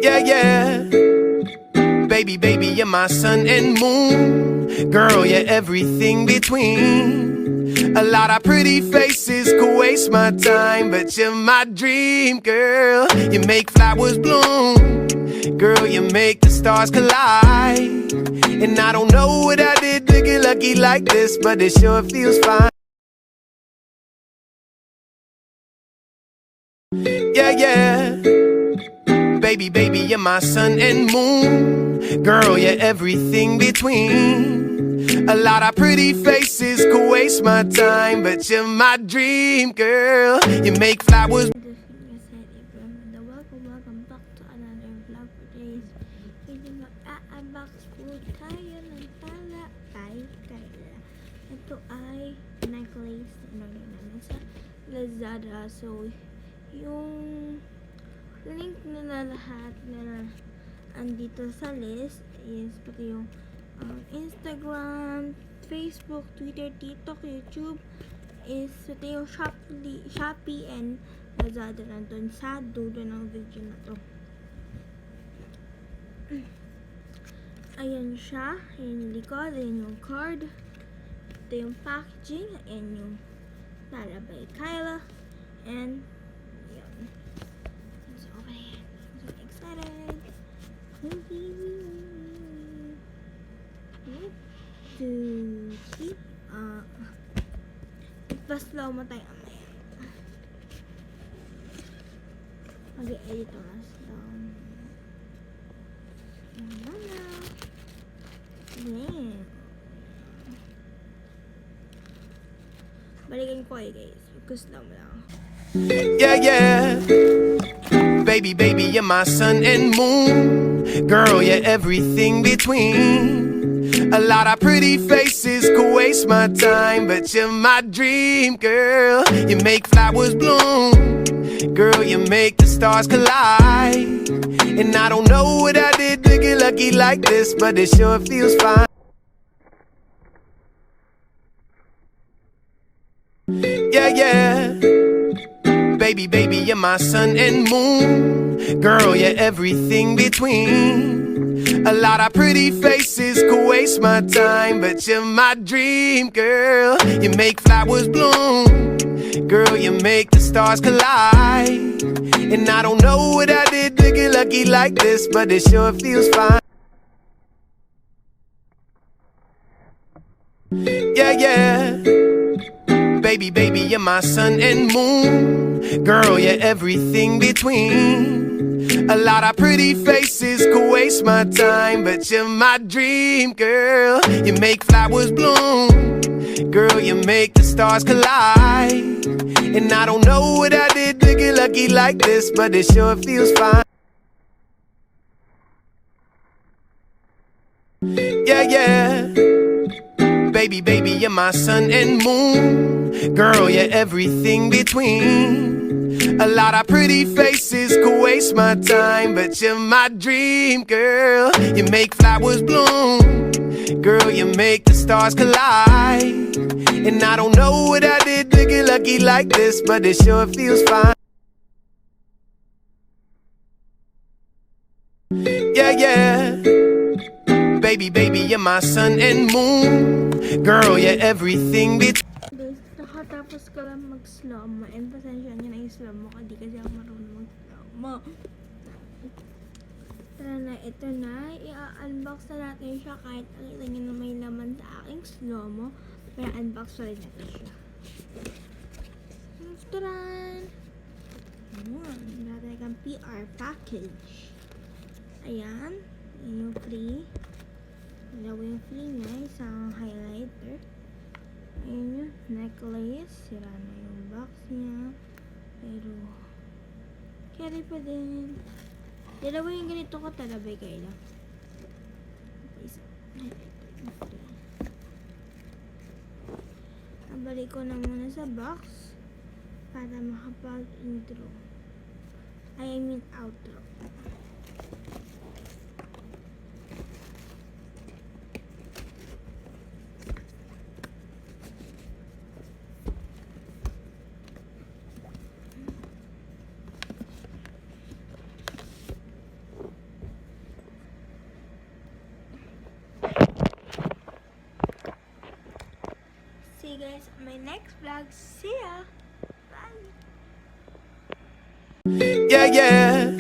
Yeah, yeah. Baby, baby, you're my sun and moon. Girl, you're everything between. A lot of pretty faces could waste my time, but you're my dream, girl. You make flowers bloom. Girl, you make the stars collide. And I don't know what I did to get lucky like this, but it sure feels fine. Yeah, yeah. Baby, baby, you're my sun and moon. Girl, you're everything between. A lot of pretty faces could waste my time, but you're my dream, girl. You make flowers. Welcome back to another vlog for today's video. Mag-a-unbox food tayo ng Tala kay Kyla. Ito ay necklace na namin sa Lazada. So, yung link nila lahat na andito sa list is pati yung Instagram, Facebook, Twitter, TikTok, YouTube is pati yung Shopee and Lazada nandun sa dulo ng video na to. Ayan siya, ayan yung likod, ayan yung card, ito yung packaging, ayan yung Tala by Kyla, and yun. So, okay, I'm so excited. To see, pa-slow mo tayo mamaya. Mag-edit ko na slow. Balikan ko guys. Mag-slow mo lang. Yeah, yeah. Baby, baby, you're my sun and moon. Girl, you're everything between. A lot of pretty faces could waste my time, but you're my dream, girl. You make flowers bloom. Girl, you make the stars collide. And I don't know what I did to get lucky like this, but it sure feels fine. Yeah, yeah. Baby, baby, you're my sun and moon. Girl, you're everything between. A lot of pretty faces could waste my time, but you're my dream, girl. You make flowers bloom. Girl, you make the stars collide. And I don't know what I did to get lucky like this, but it sure feels fine. Yeah, yeah. Baby, baby, you're my sun and moon. Girl, you're everything between. A lot of pretty faces could waste my time, but you're my dream, girl. You make flowers bloom. Girl, you make the stars collide. And I don't know what I did to get lucky like this, but it sure feels fine. Yeah, yeah. Baby, baby, you're my sun and moon. Girl, you're everything between. A lot of pretty faces could waste my time, but you're my dream, girl. You make flowers bloom. Girl, you make the stars collide. And I don't know what I did to get lucky like this, but it sure feels fine. Yeah, yeah. Baby, baby, you're my sun and moon. Girl, you're everything between. Guys, nakatapos ko lang mag-slow mo. And pasensya nyo na yung slow mo kasi ako marunong mag-slow mo. Tara na, ito na. I-unbox na natin siya kahit nakita nyo na may laman sa aking slow mo. Pero unbox pa rin natin siya. Taran! Ayan. Natin ang PR package. Ayan. Ayan yung free. Dalawa yung free niya. Isang highlighter. Ayan yung necklace. Sira na yung box niya. Pero carry pa din. Dalawa yung ganito ko talabay Kyla. Isa. Nabalik ko na muna sa box para makapag-intro. I mean outro. guys on my next vlog. See ya! Bye! Yeah, yeah.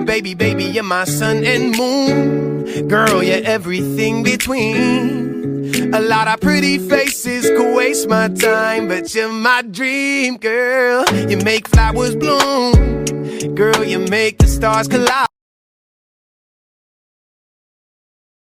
Baby, baby, you're my sun and moon. Girl, you're everything between. A lot of pretty faces could waste my time, but you're my dream, girl. You make flowers bloom. Girl, you make the stars collide.